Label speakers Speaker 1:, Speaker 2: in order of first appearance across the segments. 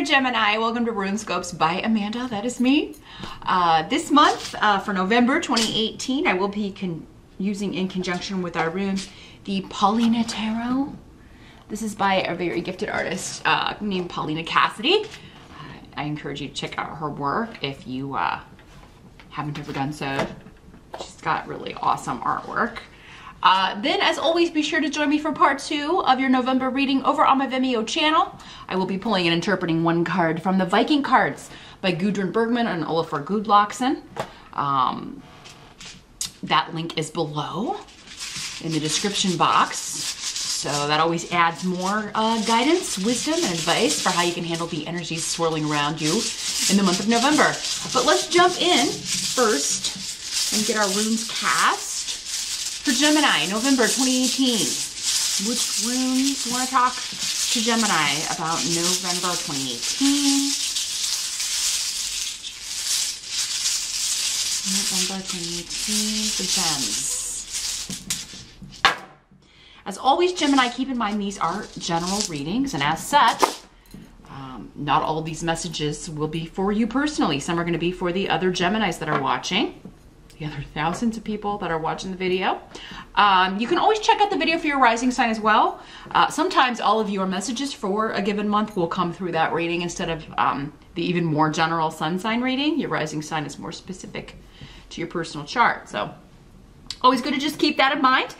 Speaker 1: there, Gemini. Welcome to RuneScopes by Amanda. That is me. This month, for November 2018, I will be using in conjunction with our runes the Paulina Tarot. This is by a very gifted artist named Paulina Cassidy. I encourage you to check out her work if you haven't ever done so. She's got really awesome artwork. Then, as always, be sure to join me for part 2 of your November reading over on my Vimeo channel. I will be pulling and interpreting one card from the Viking cards by Gudrun Bergman and Olafur Gudlaksson. That link is below in the description box. So that always adds more guidance, wisdom, and advice for how you can handle the energies swirling around you in the month of November. But let's jump in first and get our runes cast. For Gemini, November 2018, which runes want to talk to Gemini about November 2018? November 2018, the gems. As always, Gemini, keep in mind these are general readings, and as such, not all these messages will be for you personally. Some are going to be for the other Geminis that are watching. The other thousands of people that are watching the video. You can always check out the video for your rising sign as well. Sometimes all of your messages for a given month will come through that reading instead of the even more general sun sign reading. Your rising sign is more specific to your personal chart. So always good to just keep that in mind.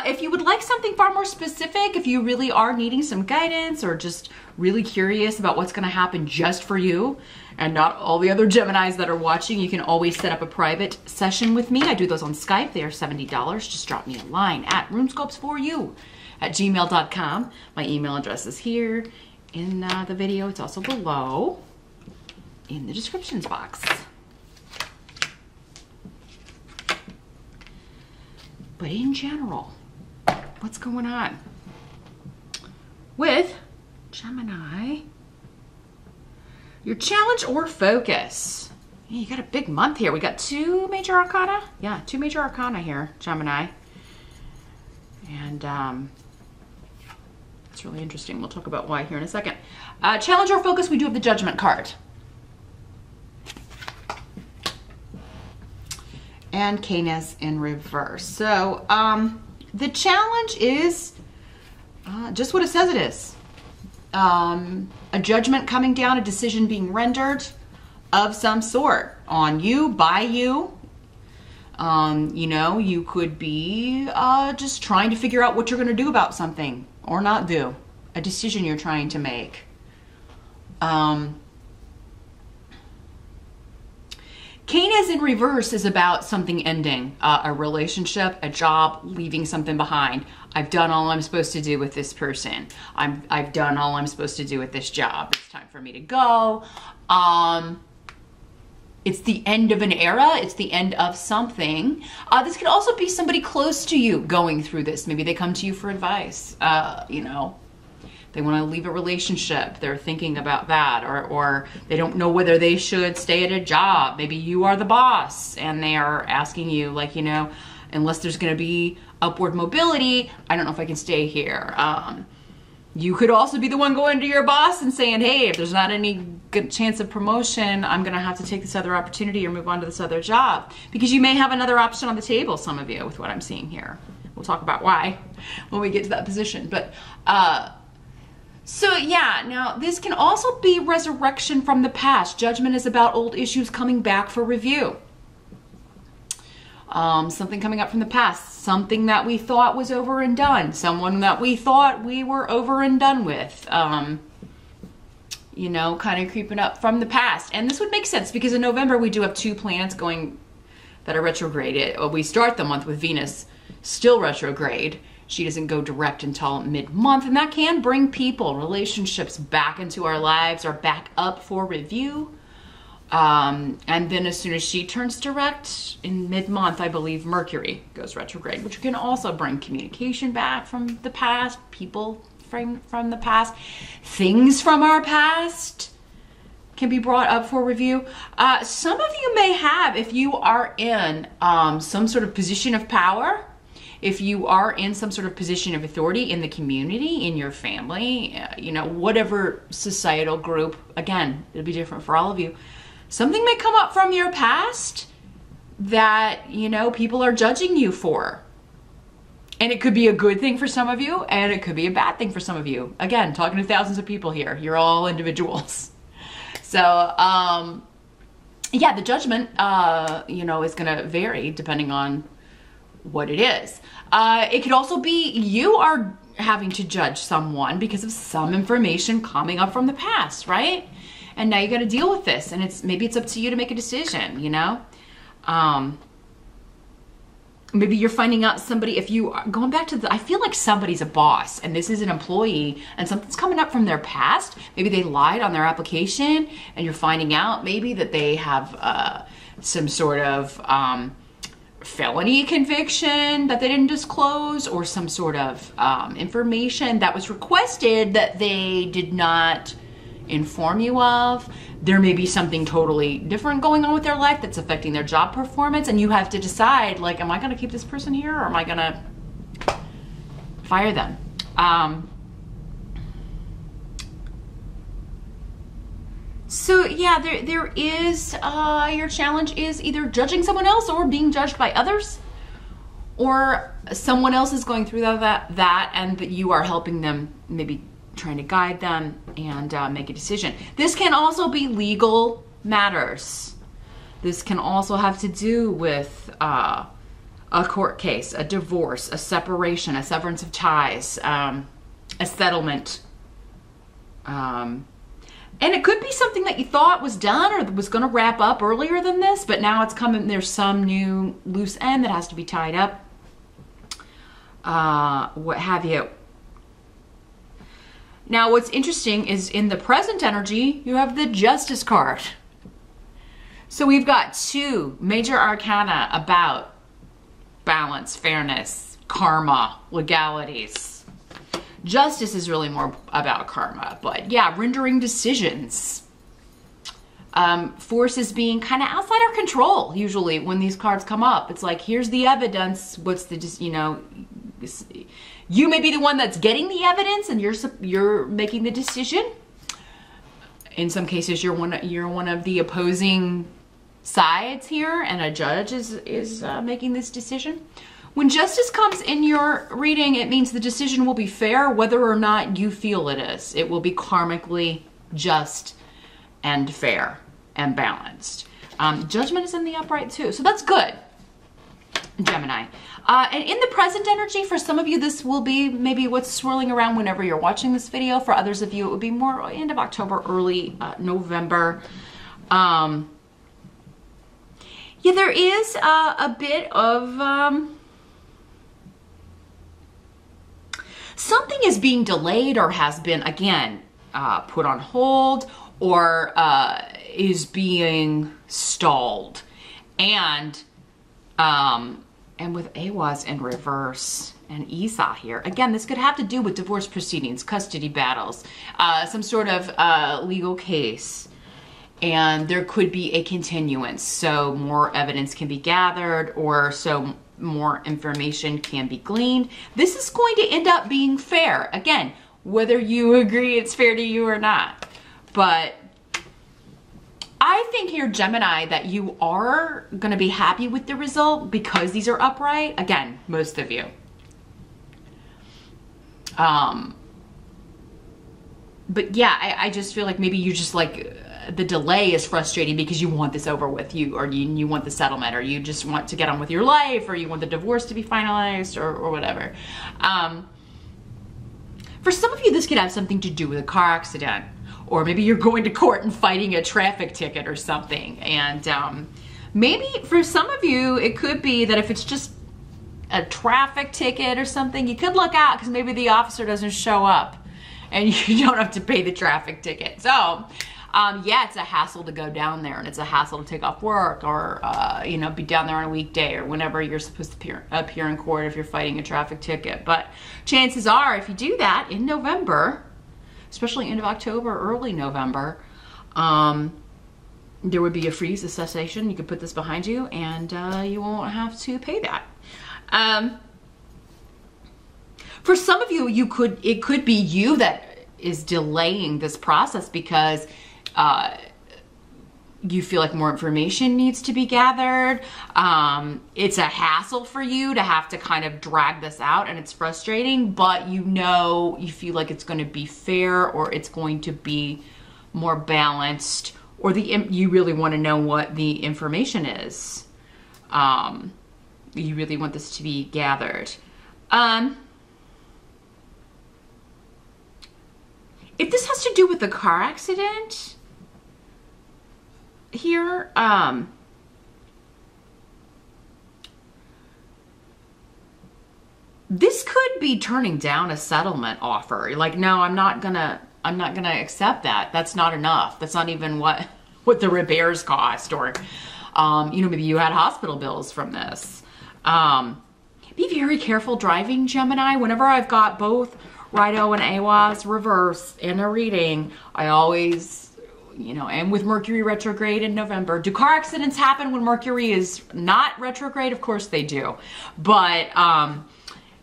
Speaker 1: If you would like something far more specific, if you really are needing some guidance or just really curious about what's going to happen just for you and not all the other Geminis that are watching, you can always set up a private session with me. I do those on Skype. They are $70. Just drop me a line at runescopesforyou@gmail.com. My email address is here in the video. It's also below in the descriptions box. But in general, what's going on with Gemini? Your challenge or focus. Yeah, you got a big month here. We got 2 major arcana. Yeah, 2 major arcana here, Gemini. And it's really interesting. We'll talk about why here in a second. Challenge or focus, we do have the Judgment card. And Canis in reverse. So the challenge is just what it says it is. A judgment coming down, a decision being rendered of some sort on you, by you. You know, you could be just trying to figure out what you're going to do about something or not do. A decision you're trying to make. Canis in reverse is about something ending, a relationship, a job, leaving something behind. I've done all I'm supposed to do with this person. I've done all I'm supposed to do with this job. It's time for me to go. It's the end of an era. It's the end of something. This could also be somebody close to you going through this. Maybe they come to you for advice. You know, they want to leave a relationship. They're thinking about that, or they don't know whether they should stay at a job. Maybe you are the boss and they are asking you, like, you know, unless there's going to be upward mobility, I don't know if I can stay here. You could also be the one going to your boss and saying, hey, if there's not any good chance of promotion, I'm going to have to take this other opportunity or move on to this other job. Because you may have another option on the table, some of you, with what I'm seeing here. We'll talk about why when we get to that position. But so yeah, now this can also be resurrection from the past. Judgment is about old issues coming back for review. Something coming up from the past, something that we thought was over and done, someone that we thought we were over and done with, you know, kind of creeping up from the past. And this would make sense because in November we do have 2 planets going that are retrograde. We start the month with Venus still retrograde. She doesn't go direct until mid-month, and that can bring people, relationships back into our lives or back up for review. And then as soon as she turns direct in mid-month, I believe Mercury goes retrograde, which can also bring communication back from the past, people from the past, things from our past can be brought up for review. Some of you may have, if you are in some sort of position of power if you are in some sort of position of authority in the community, in your family, you know, whatever societal group, again, it'll be different for all of you. Something may come up from your past that, you know, people are judging you for. And it could be a good thing for some of you, and it could be a bad thing for some of you. Again, talking to thousands of people here. You're all individuals. So, yeah, the judgment, you know, is going to vary depending on what it is. It could also be you are having to judge someone because of some information coming up from the past, right? And now you got to deal with this, and maybe it's up to you to make a decision, you know? Maybe you're finding out somebody, if you are going back to I feel like somebody's a boss and this is an employee and something's coming up from their past. Maybe they lied on their application and you're finding out maybe that they have some sort of felony conviction that they didn't disclose, or some sort of information that was requested that they did not inform you of. There may be something totally different going on with their life that's affecting their job performance, and you have to decide, like, am I going to keep this person here, or am I going to fire them? So yeah, there is, your challenge is either judging someone else or being judged by others, or someone else is going through that and that you are helping them, maybe trying to guide them and make a decision. This can also be legal matters. This can also have to do with a court case, a divorce, a separation, a severance of ties, a settlement. And it could be something that you thought was done or was going to wrap up earlier than this, but now it's coming, there's some new loose end that has to be tied up. What have you. Now, what's interesting is in the present energy, you have the Justice card. So we've got two major arcana about balance, fairness, karma, legalities. Justice is really more about karma, but yeah, rendering decisions. Forces being kind of outside our control, usually, when these cards come up. It's like, here's the evidence, what's the, you know, you may be the one that's getting the evidence and you're making the decision. In some cases, you're one of the opposing sides here, and a judge is making this decision. When justice comes in your reading, it means the decision will be fair whether or not you feel it is. It will be karmically just and fair and balanced. Judgment is in the upright too, so that's good, Gemini. And in the present energy, for some of you, this will be maybe what's swirling around whenever you're watching this video. For others of you, it would be more end of October, early November. Yeah, there is a bit of something is being delayed or has been, again, put on hold, or is being stalled. And with Awaz in reverse and Esau here, again, this could have to do with divorce proceedings, custody battles, some sort of legal case. And there could be a continuance, so more evidence can be gathered, or so more information can be gleaned. This is going to end up being fair. Again, whether you agree it's fair to you or not. But I think here, Gemini, that you are going to be happy with the result because these are upright. Again, most of you. But yeah, I just feel like maybe you just like the delay is frustrating because you want this over with, or you want the settlement, or you just want to get on with your life, or you want the divorce to be finalized, or whatever. For some of you, this could have something to do with a car accident. Or maybe you're going to court and fighting a traffic ticket or something. And maybe for some of you, it could be that if it's just a traffic ticket or something, you could look out because maybe the officer doesn't show up and you don't have to pay the traffic ticket. So yeah, it's a hassle to go down there, and it's a hassle to take off work, or you know, be down there on a weekday or whenever you're supposed to appear in court if you're fighting a traffic ticket. But chances are, if you do that in November, especially end of October, early November, there would be a freeze, a cessation. You could put this behind you, and you won't have to pay that. For some of you, it could be you that is delaying this process because you feel like more information needs to be gathered. It's a hassle for you to have to kind of drag this out, and it's frustrating, but you feel like it's going to be fair, or it's going to be more balanced, or you really want to know what the information is. You really want this to be gathered. If this has to do with the car accident here, this could be turning down a settlement offer. Like, no, I'm not gonna accept that. That's not enough. That's not even what the repairs cost, or maybe you had hospital bills from this. Be very careful driving, Gemini. Whenever I've got both Rido and AWAS reverse in a reading, I always, and with Mercury retrograde in November. Do car accidents happen when Mercury is not retrograde? Of course they do. But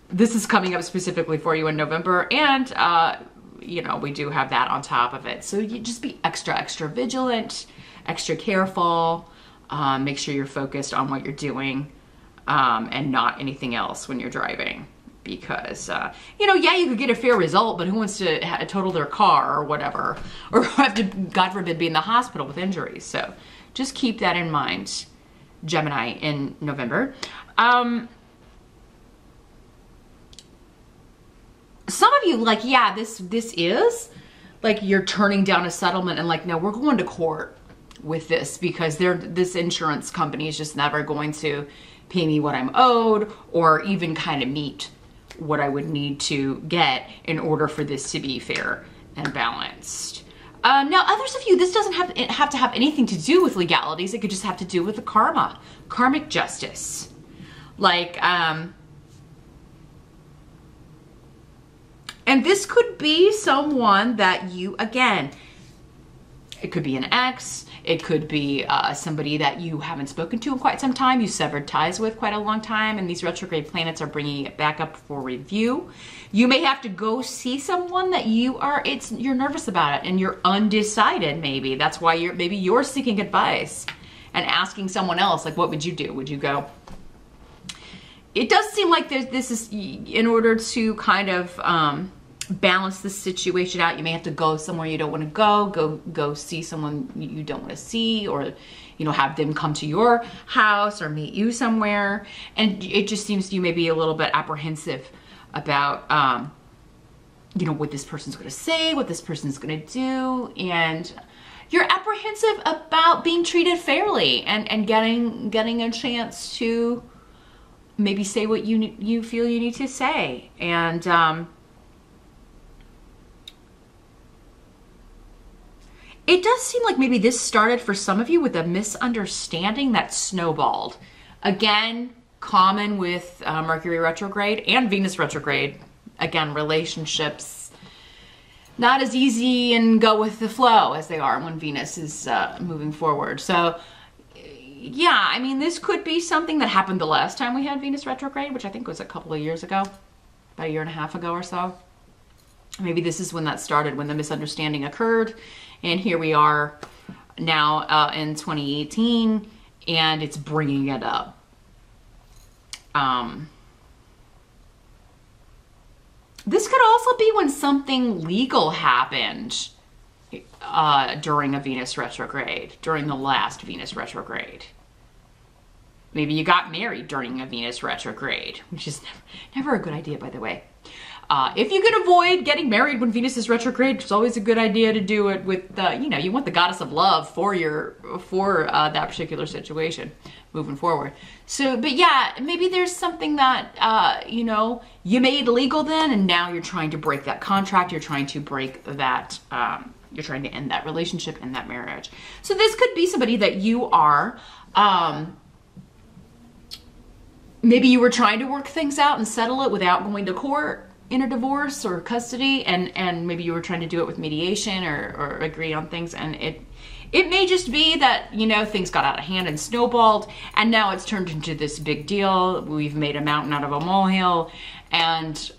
Speaker 1: this is coming up specifically for you in November, and we do have that on top of it. So you just be extra vigilant, extra careful. Make sure you're focused on what you're doing, and not anything else when you're driving. Because, you could get a fair result, but who wants to total their car or whatever, or have to, God forbid, be in the hospital with injuries. So just keep that in mind, Gemini, in November. Some of you, like, yeah, this is, like, you're turning down a settlement and like, no, we're going to court with this because this insurance company is just never going to pay me what I'm owed, or even kind of meet what I would need to get in order for this to be fair and balanced. Now, others of you, this doesn't have to have anything to do with legalities. It could just have to do with the karmic justice. Like, and this could be someone that you, again, it could be an ex, it could be somebody that you haven't spoken to in quite some time, you severed ties with quite a long time, and these retrograde planets are bringing it back up for review. You may have to go see someone that you're nervous about it and you're undecided maybe. That's why you're seeking advice and asking someone else, like, what would you do? Would you go? It does seem like this is in order to kind of balance the situation out. You may have to go somewhere you don't want to go see someone you don't want to see, or have them come to your house or meet you somewhere. And it just seems you may be a little bit apprehensive about what this person's going to say, what this person's going to do, and you're apprehensive about being treated fairly and getting a chance to maybe say what you feel you need to say. And it does seem like maybe this started for some of you with a misunderstanding that snowballed. Again, common with Mercury retrograde and Venus retrograde. Again, relationships not as easy and go with the flow as they are when Venus is moving forward. So yeah, I mean, this could be something that happened the last time we had Venus retrograde, which I think was a couple of years ago, about a year and a half ago or so. Maybe this is when that started, when the misunderstanding occurred. And here we are now in 2018, and it's bringing it up. This could also be when something legal happened during a Venus retrograde, during the last Venus retrograde. Maybe you got married during a Venus retrograde, which is never a good idea, by the way. If you can avoid getting married when Venus is retrograde, it's always a good idea to do it with, you want the goddess of love for that particular situation moving forward. So, but yeah, maybe there's something that, you made legal then, and now you're trying to break that contract. You're trying to break that, you're trying to end that relationship and that marriage. So this could be somebody that you are, maybe you were trying to work things out and settle it without going to court in a divorce or custody, and maybe you were trying to do it with mediation or agree on things, and it may just be that, things got out of hand and snowballed, and now it's turned into this big deal. We've made a mountain out of a molehill, And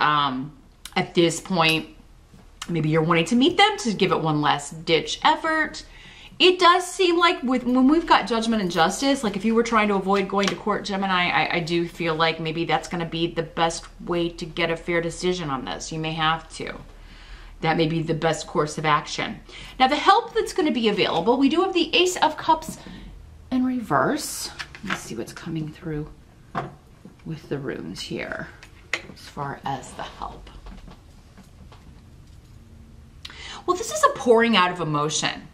Speaker 1: at this point, maybe you're wanting to meet them to give it one last ditch effort. It does seem like when we've got judgment and justice, like if you were trying to avoid going to court, Gemini, I do feel like maybe that's going to be the best way to get a fair decision on this. You may have to. That may be the best course of action. Now, the help that's going to be available, we do have the Ace of Cups in reverse. Let's see what's coming through with the runes here as far as the help. Well, this is a pouring out of emotion.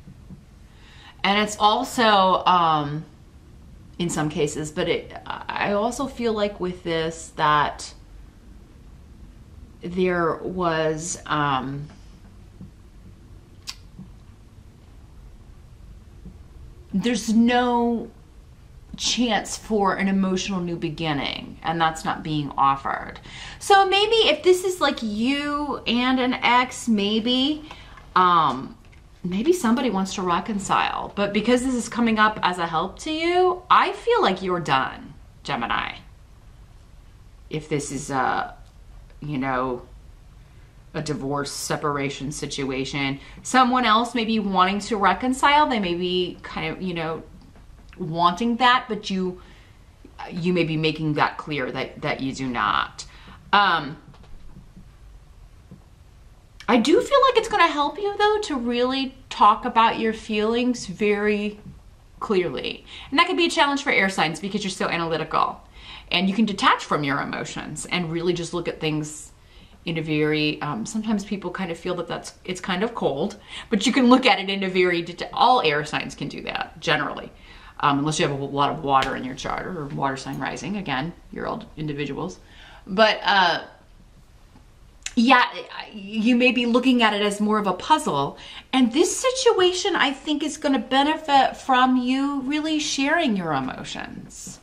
Speaker 1: And it's also, in some cases, but I also feel like with this that there was, there's no chance for an emotional new beginning, and that's not being offered. So maybe if this is like you and an ex, maybe somebody wants to reconcile, but because this is coming up as a help to you, I feel like you're done, Gemini. If this is a, you know, a divorce, separation situation, someone else may be wanting to reconcile. They may be kind of, you know, wanting that, but you may be making that clear that you do not. I do feel like it's going to help you, though, to really talk about your feelings very clearly. And that could be a challenge for air signs because you're so analytical. And you can detach from your emotions and really just look at things in a very, sometimes people kind of feel that it's kind of cold, but you can look at it in a very, all air signs can do that, generally. Unless you have a lot of water in your chart or water sign rising. Again, you're all individuals. But, yeah, you may be looking at it as more of a puzzle. And this situation, I think, is going to benefit from you really sharing your emotions.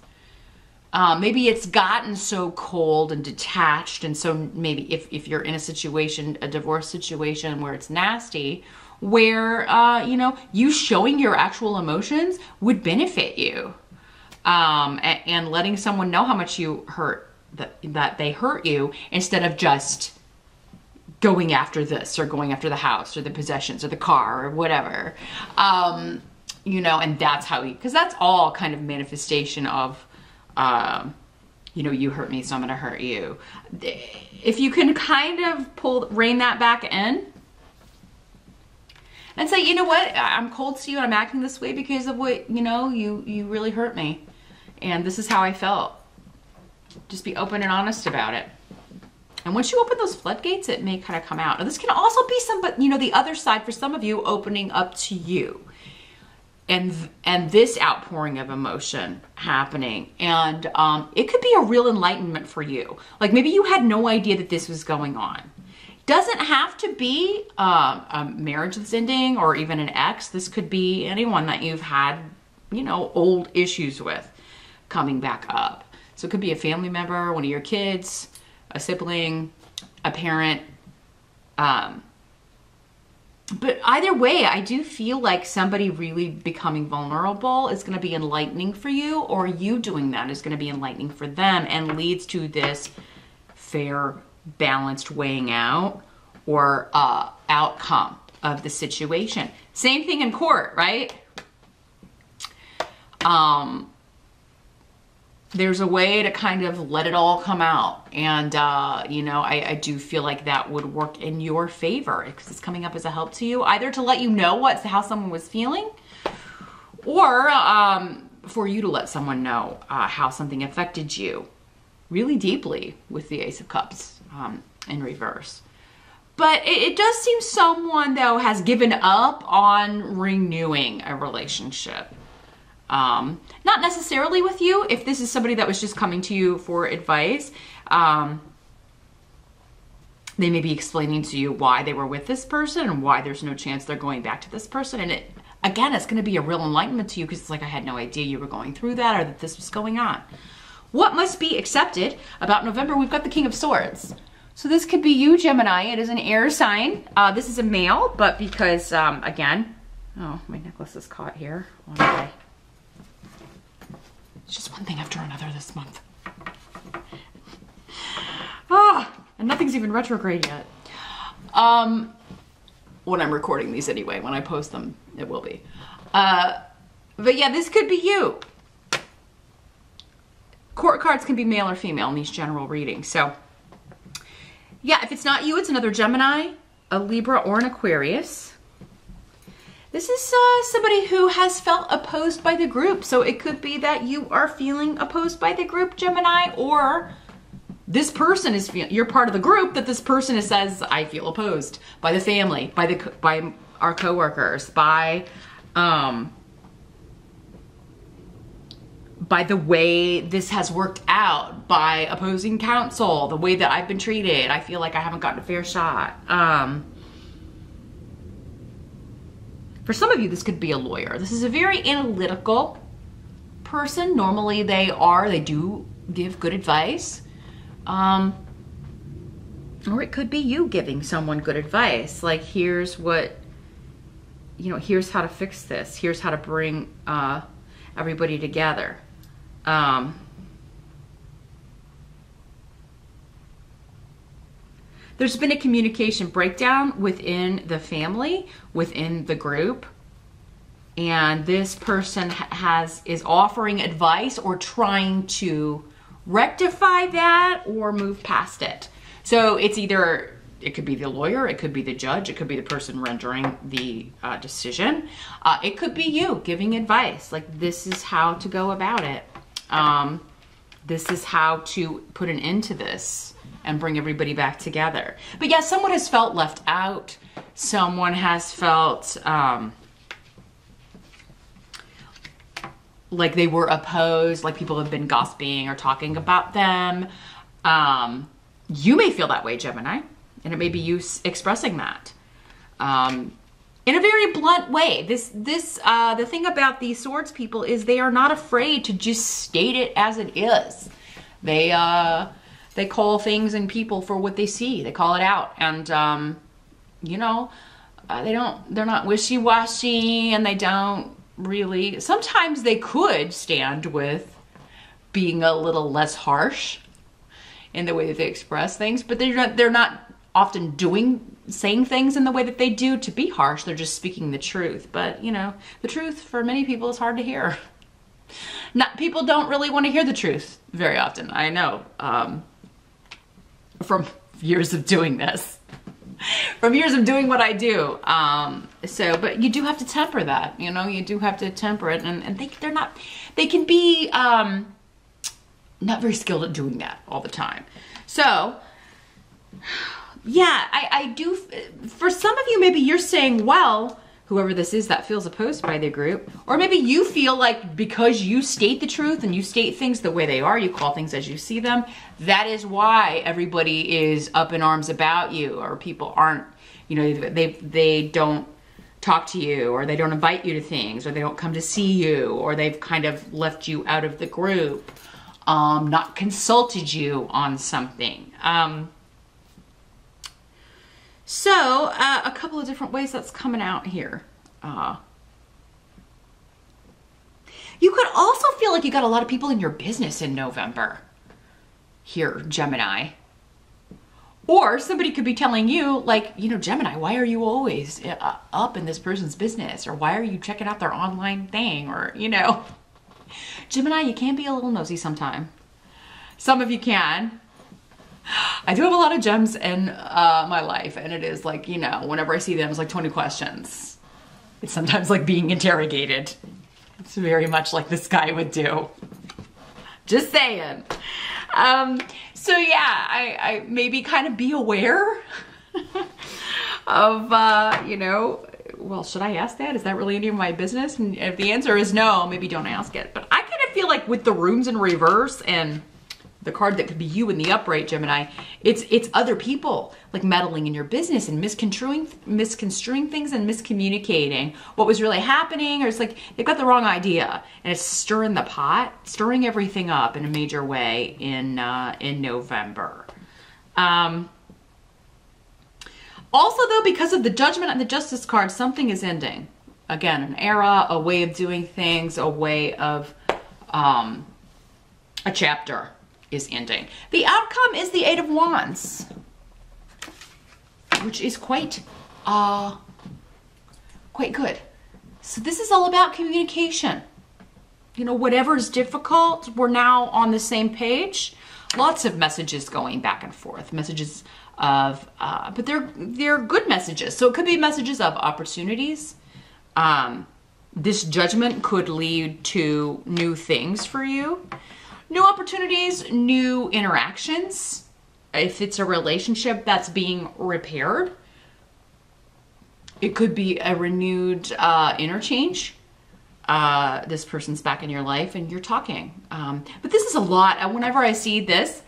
Speaker 1: Maybe it's gotten so cold and detached. And so maybe if you're in a situation, a divorce situation where it's nasty, where, you know, you showing your actual emotions would benefit you. And letting someone know how much you hurt, that they hurt you, instead of just going after this or going after the house or the possessions or the car or whatever. You know, and that's how because that's all kind of manifestation of, you know, you hurt me, so I'm going to hurt you. If you can kind of rein that back in and say, you know what, I'm cold to you and I'm acting this way because of what, you know, you really hurt me. And this is how I felt. Just be open and honest about it. And once you open those floodgates, it may kind of come out. Now, this can also be you know, the other side for some of you opening up to you. And this outpouring of emotion happening. And it could be a real enlightenment for you. Like maybe you had no idea that this was going on. Doesn't have to be a marriage that's ending or even an ex. This could be anyone that you've had, you know, old issues with coming back up. So it could be a family member, one of your kids, a sibling, a parent. But either way, I do feel like somebody really becoming vulnerable is going to be enlightening for you, or you doing that is going to be enlightening for them and leads to this fair, balanced weighing out or outcome of the situation. Same thing in court, right? There's a way to kind of let it all come out. And, you know, I do feel like that would work in your favor because it's coming up as a help to you, either to let you know how someone was feeling, or for you to let someone know how something affected you really deeply with the Ace of Cups in reverse. But it does seem someone, though, has given up on renewing a relationship. Not necessarily with you. If this is somebody that was just coming to you for advice, they may be explaining to you why they were with this person and why there's no chance they're going back to this person. And again, it's going to be a real enlightenment to you because it's like, I had no idea you were going through that or that this was going on. What must be accepted about November? We've got the King of Swords. So this could be you, Gemini. It is an air sign. This is a male, but because, again, oh, my necklace is caught here. It's just one thing after another this month. And nothing's even retrograde yet. When I'm recording these anyway, when I post them, it will be. But yeah, this could be you. Court cards can be male or female in these general readings. So yeah, if it's not you, it's another Gemini, a Libra, or an Aquarius. This is somebody who has felt opposed by the group. So it could be that you are feeling opposed by the group, Gemini, or this person is you're part of the group that this person says, I feel opposed by the family, by our coworkers, by the way this has worked out, by opposing counsel, the way that I've been treated. I feel like I haven't gotten a fair shot. For some of you, this could be a lawyer. This is a very analytical person. Normally they do give good advice. Or it could be you giving someone good advice. Like, here's what, here's how to fix this. Here's how to bring everybody together. There's been a communication breakdown within the family, within the group, and this person is offering advice or trying to rectify that or move past it. So it's either, it could be the lawyer, it could be the judge, it could be the person rendering the decision. It could be you giving advice, like this is how to go about it. This is how to put an end to this and bring everybody back together. But yeah, someone has felt left out. Someone has felt like they were opposed, like people have been gossiping or talking about them. You may feel that way, Gemini, and it may be you expressing that in a very blunt way. The thing about these swords people is they are not afraid to just state it as it is. They call things and people for what they see. They call it out, and they're not wishy-washy, and they don't really. Sometimes they could stand with being a little less harsh in the way that they express things, but they're not often saying things in the way that they do to be harsh. They're just speaking the truth. But the truth for many people is hard to hear. People don't really want to hear the truth very often. I know, from years of doing this, from years of doing what I do. But you do have to temper that, you do have to temper it, and they can be not very skilled at doing that all the time. So yeah, I do. For some of you, maybe you're saying, well, whoever this is that feels opposed by the group, or maybe you feel like because you state the truth and you state things the way they are, you call things as you see them, that is why everybody is up in arms about you, or people aren't, they don't talk to you, or they don't invite you to things, or they don't come to see you, or they've kind of left you out of the group, not consulted you on something. So a couple of different ways that's coming out here. You could also feel like you got a lot of people in your business in November here, Gemini. Or somebody could be telling you, like, Gemini, why are you always up in this person's business? Or why are you checking out their online thing? Or, Gemini, you can be a little nosy sometime. Some of you can. I do have a lot of gems in my life, and it is like, whenever I see them, it's like 20 questions. It's sometimes like being interrogated. It's very much like this guy would do. Just saying. So yeah, I maybe kind of be aware of, well, should I ask that? Is that really any of my business? And if the answer is no, maybe don't ask it. But I kind of feel like with the runes in reverse and the card that could be you in the upright, Gemini, it's other people like meddling in your business and misconstruing things and miscommunicating what was really happening, or it's like they've got the wrong idea and it's stirring the pot, stirring everything up in a major way in November. Also though, because of the Judgment and the Justice card, something is ending. Again, an era, a way of doing things, a way of a chapter is ending. The outcome is the Eight of Wands. which is quite good. So this is all about communication. You know, whatever's difficult, we're now on the same page. Lots of messages going back and forth, messages of, but they're good messages. So it could be messages of opportunities. This judgment could lead to new things for you, new opportunities, new interactions. If it's a relationship that's being repaired, it could be a renewed interchange. This person's back in your life and you're talking. But this is a lot. Whenever I see this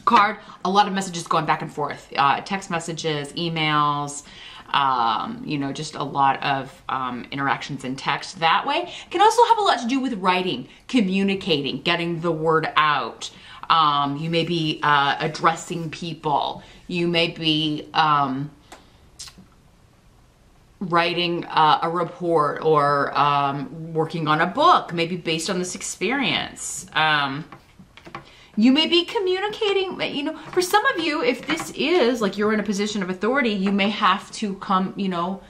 Speaker 1: card, a lot of messages going back and forth. Text messages, emails, you know, just a lot of interactions in text that way. Can also have a lot to do with writing, communicating, getting the word out. You may be addressing people. You may be writing a report or working on a book, maybe based on this experience. You may be communicating, you know, for some of you, if this is like you're in a position of authority, you may have to come, you know,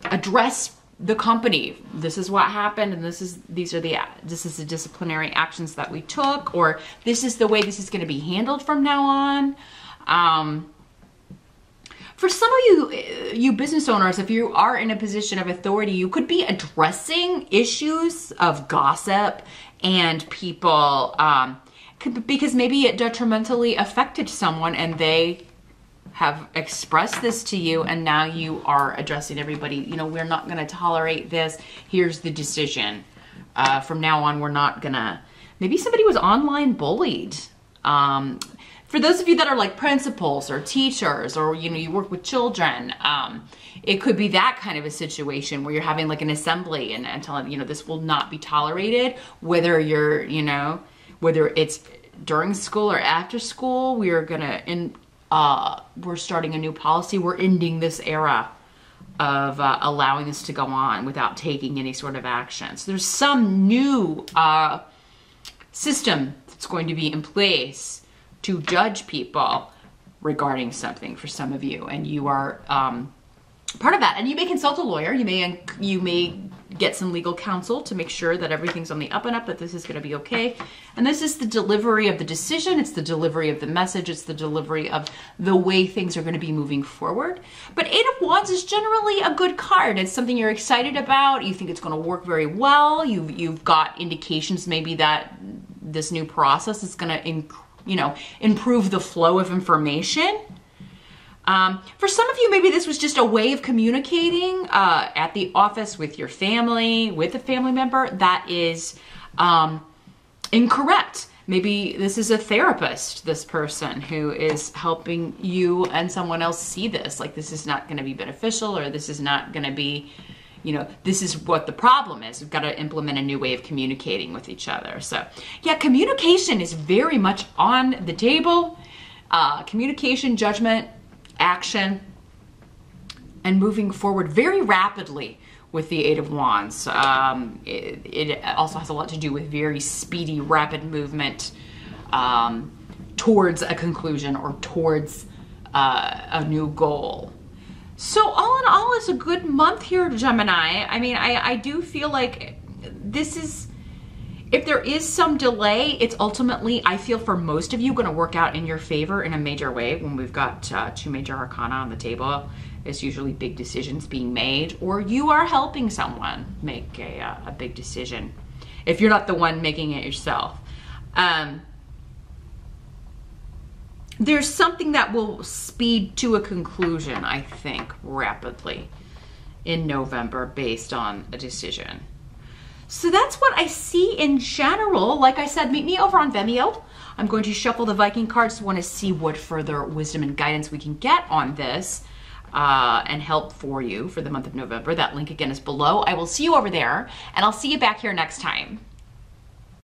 Speaker 1: address the company. This is what happened, and this is the disciplinary actions that we took, or this is the way this is going to be handled from now on. For some of you business owners, if you are in a position of authority, you could be addressing issues of gossip and people, because maybe it detrimentally affected someone and they have expressed this to you, and now you are addressing everybody. You know, we're not going to tolerate this. Here's the decision. From now on, we're not going to. Maybe somebody was online bullied. For those of you that are like principals or teachers, or, you know, you work with children, it could be that kind of a situation where you're having like an assembly and telling, you know, this will not be tolerated, whether you're, you know, whether it's during school or after school. We are going to, we're starting a new policy. We're ending this era of allowing this to go on without taking any sort of action. So there's some new system that's going to be in place to judge people regarding something for some of you, and you are part of that. And you may consult a lawyer. You may get some legal counsel to make sure that everything's on the up and up, that this is going to be okay. And this is the delivery of the decision. It's the delivery of the message. It's the delivery of the way things are going to be moving forward. But Eight of Wands is generally a good card. It's something you're excited about. You think it's going to work very well. You've got indications maybe that this new process is going to improve the flow of information. For some of you, maybe this was just a way of communicating at the office with your family, with a family member that is incorrect. Maybe this is a therapist, this person who is helping you and someone else see this. Like, this is not going to be beneficial, or this is not going to be, you know, this is what the problem is. We've got to implement a new way of communicating with each other. So yeah, communication is very much on the table. Communication, judgment, action, and moving forward very rapidly with the Eight of Wands. It also has a lot to do with very speedy, rapid movement towards a conclusion or towards a new goal. So all in all, it's a good month here, Gemini. I mean, I do feel like this is, if there is some delay, it's ultimately, I feel for most of you, going to work out in your favor in a major way. When we've got two major arcana on the table, it's usually big decisions being made, or you are helping someone make a big decision, if you're not the one making it yourself. There's something that will speed to a conclusion, I think, rapidly in November based on a decision. So that's what I see in general. Like I said, meet me over on Vimeo. I'm going to shuffle the Viking cards to want to see what further wisdom and guidance we can get on this and help for you for the month of November. That link again is below. I will see you over there, and I'll see you back here next time.